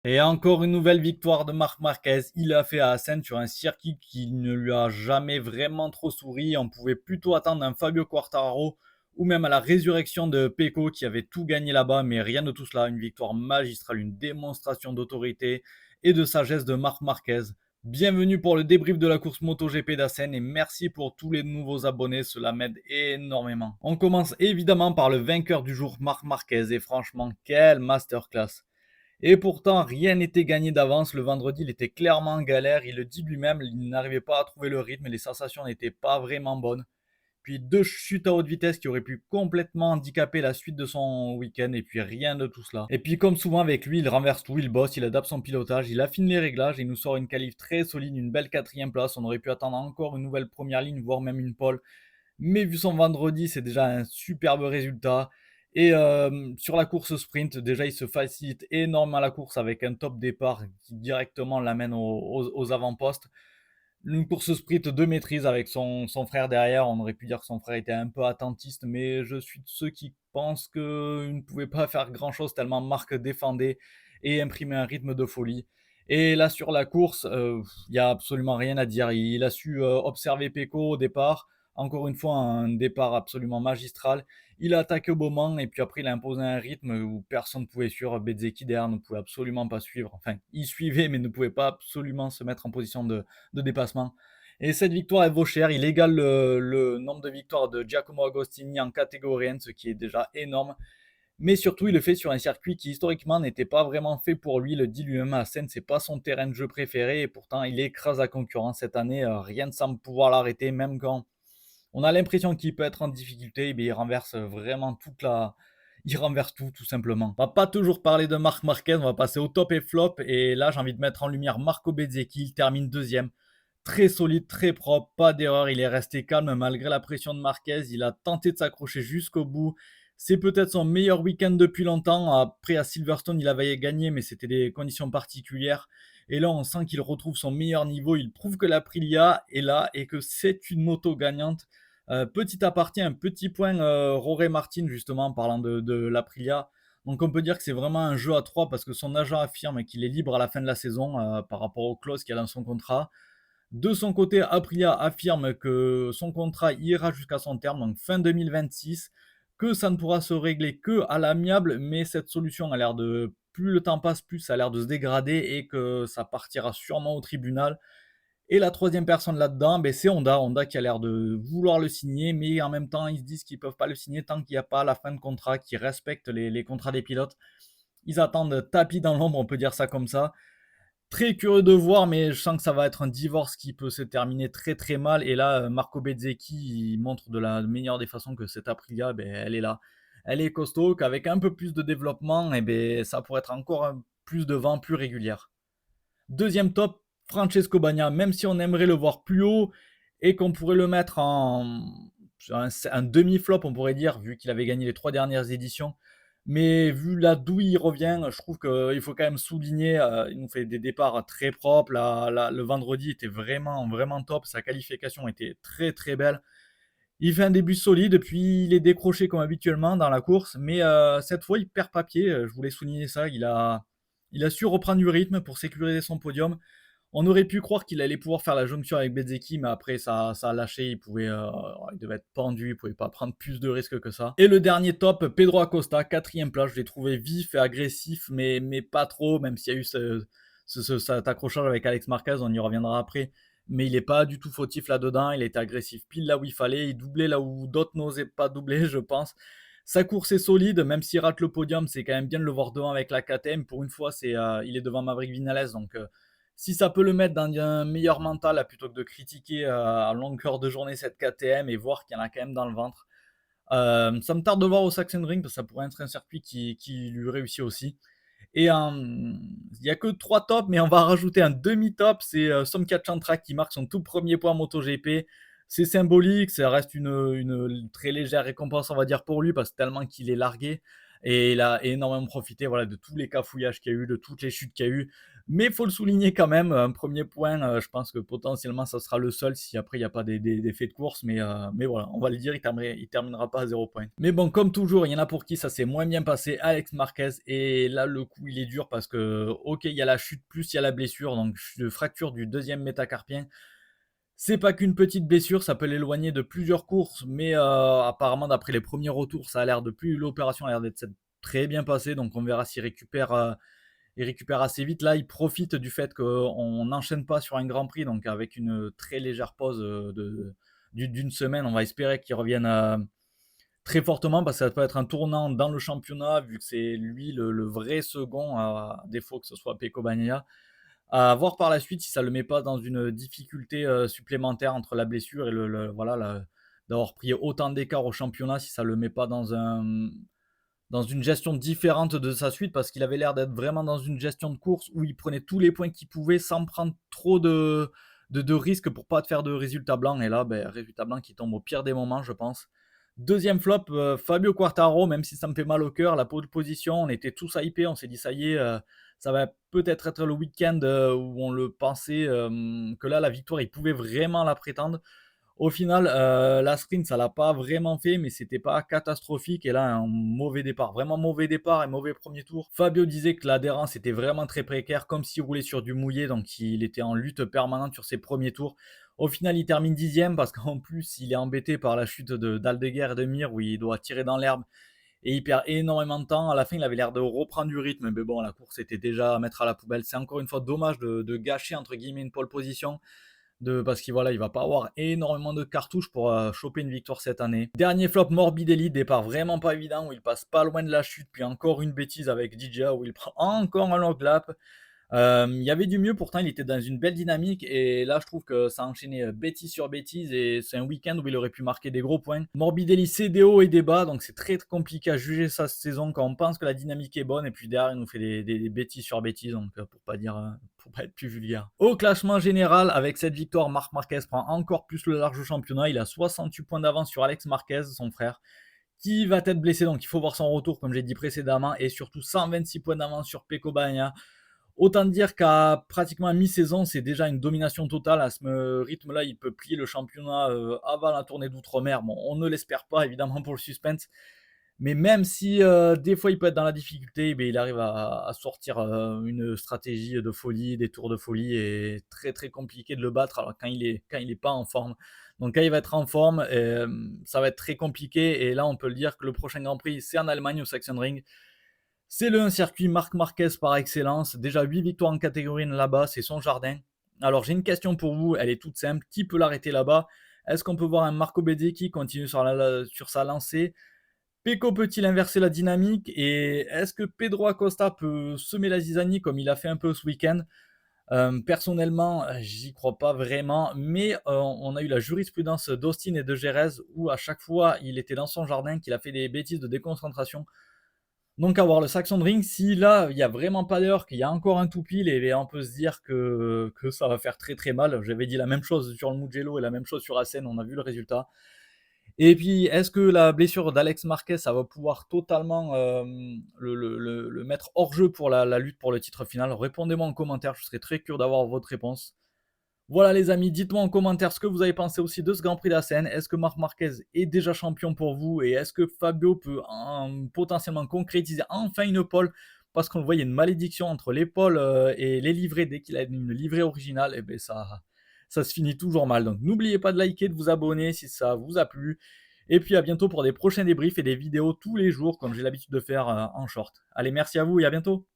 Et encore une nouvelle victoire de Marc Marquez. Il a fait à Assen sur un circuit qui ne lui a jamais vraiment trop souri. On pouvait plutôt attendre un Fabio Quartararo ou même à la résurrection de Pecco qui avait tout gagné là-bas, mais rien de tout cela. Une victoire magistrale, une démonstration d'autorité et de sagesse de Marc Marquez. Bienvenue pour le débrief de la course MotoGP d'Assen et merci pour tous les nouveaux abonnés, cela m'aide énormément. On commence évidemment par le vainqueur du jour, Marc Marquez, et franchement, quelle masterclass! Et pourtant, rien n'était gagné d'avance. Le vendredi, il était clairement en galère. Il le dit lui-même, il n'arrivait pas à trouver le rythme. Les sensations n'étaient pas vraiment bonnes. Puis deux chutes à haute vitesse qui auraient pu complètement handicaper la suite de son week-end. Et puis rien de tout cela. Et puis comme souvent avec lui, il renverse tout, il bosse, il adapte son pilotage, il affine les réglages et il nous sort une qualif très solide, une belle quatrième place. On aurait pu attendre encore une nouvelle première ligne, voire même une pole. Mais vu son vendredi, c'est déjà un superbe résultat. Et sur la course sprint, déjà, il se facilite énormément la course avec un top départ qui directement l'amène aux avant-postes. Une course sprint de maîtrise avec son frère derrière. On aurait pu dire que son frère était un peu attentiste, mais je suis de ceux qui pensent qu'il ne pouvait pas faire grand-chose tellement Marc défendait et imprimait un rythme de folie. Et là, sur la course, il n'y a absolument rien à dire. Il a su observer Pecco au départ. Encore une fois, un départ absolument magistral. Il a attaqué au moment et puis après, il a imposé un rythme où personne ne pouvait suivre. Bezzecchi derrière ne pouvait absolument pas suivre. Enfin, il suivait, mais ne pouvait pas absolument se mettre en position de dépassement. Et cette victoire, elle vaut cher. Il égale le nombre de victoires de Giacomo Agostini en catégorie N, ce qui est déjà énorme. Mais surtout, il le fait sur un circuit qui historiquement n'était pas vraiment fait pour lui. Il le dit lui-même, à Seine, c'est pas son terrain de jeu préféré. Et pourtant, il écrase la concurrence cette année. Rien ne semble pouvoir l'arrêter, même quand on a l'impression qu'il peut être en difficulté. Il renverse vraiment il renverse tout, tout simplement. On va pas toujours parler de Marc Marquez, on va passer au top et flop. Et là, j'ai envie de mettre en lumière Marco Bezzecchi. Il termine deuxième. Très solide, très propre, pas d'erreur. Il est resté calme malgré la pression de Marquez. Il a tenté de s'accrocher jusqu'au bout. C'est peut-être son meilleur week-end depuis longtemps. Après, à Silverstone, il avait gagné, mais c'était des conditions particulières. Et là, on sent qu'il retrouve son meilleur niveau. Il prouve que l'Aprilia est là et que c'est une moto gagnante. Petit aparté, un petit point Roré Martin, justement, en parlant de l'Aprilia. Donc, on peut dire que c'est vraiment un jeu à trois parce que son agent affirme qu'il est libre à la fin de la saison par rapport aux clauses qu'il y a dans son contrat. De son côté, Aprilia affirme que son contrat ira jusqu'à son terme, donc fin 2026, que ça ne pourra se régler que à l'amiable, mais cette solution a l'air de, plus le temps passe, plus ça a l'air de se dégrader et que ça partira sûrement au tribunal. Et la troisième personne là-dedans, ben, c'est Honda. Honda qui a l'air de vouloir le signer, mais en même temps, ils se disent qu'ils ne peuvent pas le signer tant qu'il n'y a pas la fin de contrat, qui respecte les contrats des pilotes. Ils attendent tapis dans l'ombre, on peut dire ça comme ça. Très curieux de voir, mais je sens que ça va être un divorce qui peut se terminer très très mal. Et là, Marco Bezzecchi, il montre de la meilleure des façons que cette Aprilia, ben, elle est là. Elle est costaud, qu'avec un peu plus de développement, et ben, ça pourrait être encore plus de vent, plus régulière. Deuxième top, Francesco Bagna, même si on aimerait le voir plus haut et qu'on pourrait le mettre en un demi-flop, on pourrait dire, vu qu'il avait gagné les 3 dernières éditions. Mais vu là d'où il revient, je trouve qu'il faut quand même souligner, il nous fait des départs très propres. Le vendredi était vraiment, vraiment top. Sa qualification était très, très belle. Il fait un début solide, puis il est décroché comme habituellement dans la course. Mais cette fois, il perd papier. Je voulais souligner ça. Il a su reprendre du rythme pour sécuriser son podium. On aurait pu croire qu'il allait pouvoir faire la jonction avec Bezzecchi, mais après ça a lâché, il devait être pendu, il pouvait pas prendre plus de risques que ça. Et le dernier top, Pedro Acosta, quatrième place, je l'ai trouvé vif et agressif, mais pas trop, même s'il y a eu cet accrochage avec Alex Marquez, on y reviendra après. Mais il n'est pas du tout fautif là-dedans, il était agressif pile là où il fallait, il doublait là où d'autres n'osaient pas doubler, je pense. Sa course est solide, même s'il rate le podium, c'est quand même bien de le voir devant avec la KTM. Pour une fois, il est devant Maverick Vinales, donc si ça peut le mettre dans un meilleur mental plutôt que de critiquer à longueur de journée cette KTM et voir qu'il y en a quand même dans le ventre. Ça me tarde de voir au Sachsenring parce que ça pourrait être un circuit qui lui réussit aussi. Et il n'y a que 3 tops, mais on va rajouter un demi-top. C'est Somkia Chantra qui marque son tout premier point MotoGP. C'est symbolique, ça reste une très légère récompense, on va dire, pour lui, parce que tellement qu'il est largué. et il a énormément profité, voilà, de tous les cafouillages qu'il y a eu, de toutes les chutes qu'il y a eu. Mais il faut le souligner quand même, un premier point, je pense que potentiellement ça sera le seul si après il y a pas des faits de course, mais voilà, on va le dire, il terminera pas à 0 points. Mais bon, comme toujours, il y en a pour qui ça s'est moins bien passé, Alex Marquez, et là le coup il est dur parce que, OK, il y a la chute plus il y a la blessure, donc fracture du deuxième métacarpien. C'est pas qu'une petite blessure, ça peut l'éloigner de plusieurs courses, mais apparemment d'après les premiers retours, ça a l'air de plus l'opération a l'air d'être s'être très bien passée, donc on verra s'il récupère, il récupère assez vite. Là, il profite du fait qu'on n'enchaîne pas sur un Grand Prix, donc avec une très légère pause d'une semaine. On va espérer qu'il revienne très fortement parce que ça peut être un tournant dans le championnat, vu que c'est lui le vrai second, à défaut que ce soit Pecco Bagnaia. À voir par la suite si ça le met pas dans une difficulté supplémentaire entre la blessure et voilà, d'avoir pris autant d'écart au championnat, si ça le met pas dans une gestion différente de sa suite, parce qu'il avait l'air d'être vraiment dans une gestion de course où il prenait tous les points qu'il pouvait sans prendre trop de risques pour pas te faire de résultats blancs. Et là, résultat blanc qui tombe au pire des moments, je pense. Deuxième flop, Fabio Quartaro, même si ça me fait mal au cœur, la pole position, on était tous hypés, on s'est dit ça y est, ça va peut-être être le week-end où on le pensait que là, la victoire, il pouvait vraiment la prétendre. Au final, la sprint, ça l'a pas vraiment fait, mais c'était pas catastrophique. Et là, un mauvais départ, vraiment mauvais départ et mauvais premier tour. Fabio disait que l'adhérence était vraiment très précaire, comme s'il roulait sur du mouillé, donc il était en lutte permanente sur ses premiers tours. Au final, il termine 10e parce qu'en plus, il est embêté par la chute d'Aldeguer et de Mir, où il doit tirer dans l'herbe et il perd énormément de temps. À la fin, il avait l'air de reprendre du rythme, mais bon, la course était déjà à mettre à la poubelle. C'est encore une fois dommage de gâcher entre guillemets une pole position parce qu'il voilà, il va pas avoir énormément de cartouches pour choper une victoire cette année. Dernier flop, Morbidelli, départ vraiment pas évident où il passe pas loin de la chute, puis encore une bêtise avec DJ où il prend encore un long lap. Il y avait du mieux, pourtant il était dans une belle dynamique et là je trouve que ça a enchaîné bêtise sur bêtise et c'est un week-end où il aurait pu marquer des gros points. Morbidelli, c'est des hauts et des bas, donc c'est très, très compliqué à juger sa saison quand on pense que la dynamique est bonne et puis derrière il nous fait des bêtises sur bêtises, donc pour pas être plus vulgaire. Au classement général, avec cette victoire, Marc Marquez prend encore plus le large championnat, il a 68 points d'avance sur Alex Marquez, son frère, qui va être blessé, donc il faut voir son retour comme j'ai dit précédemment, et surtout 126 points d'avance sur Pecco Bagnaia. Autant dire qu'à pratiquement mi-saison, c'est déjà une domination totale. À ce rythme-là, il peut plier le championnat avant la tournée d'outre-mer. Bon, on ne l'espère pas, évidemment, pour le suspense. Mais même si des fois il peut être dans la difficulté, il arrive à sortir une stratégie de folie, des tours de folie, et très très compliqué de le battre alors quand il est pas en forme. Donc quand il va être en forme, ça va être très compliqué. Et là, on peut le dire que le prochain Grand Prix, c'est en Allemagne au Sachsenring. C'est le circuit Marc Marquez par excellence. Déjà 8 victoires en catégorie là-bas, c'est son jardin. Alors j'ai une question pour vous, elle est toute simple. Qui peut l'arrêter là-bas? Est-ce qu'on peut voir un Marco Bezzecchi continuer sur sa lancée? Pecco peut-il inverser la dynamique? Et est-ce que Pedro Acosta peut semer la zizanie comme il a fait un peu ce week-end? Personnellement, j'y crois pas vraiment, mais on a eu la jurisprudence d'Austin et de Jerez où à chaque fois il était dans son jardin, qu'il a fait des bêtises de déconcentration. Donc à voir le Saxon Ring, si là, il y a vraiment pas d'heure, qu'il y a encore un tout pile et on peut se dire que ça va faire très, très mal. J'avais dit la même chose sur le Mugello et la même chose sur Assen, on a vu le résultat. Et puis, est-ce que la blessure d'Alex Marquez, ça va pouvoir totalement, le mettre hors jeu pour la lutte pour le titre final? Répondez-moi en commentaire, je serais très curieux d'avoir votre réponse. Voilà les amis, dites-moi en commentaire ce que vous avez pensé aussi de ce Grand Prix d'Assen. Est-ce que Marc Marquez est déjà champion pour vous? Et est-ce que Fabio peut potentiellement concrétiser enfin une pole? Parce qu'on le voit, il y a une malédiction entre les poles et les livrets. Dès qu'il a une livrée originale, et ben ça se finit toujours mal. Donc n'oubliez pas de liker, de vous abonner si ça vous a plu. Et puis à bientôt pour des prochains débriefs et des vidéos tous les jours, comme j'ai l'habitude de faire en short. Allez, merci à vous et à bientôt.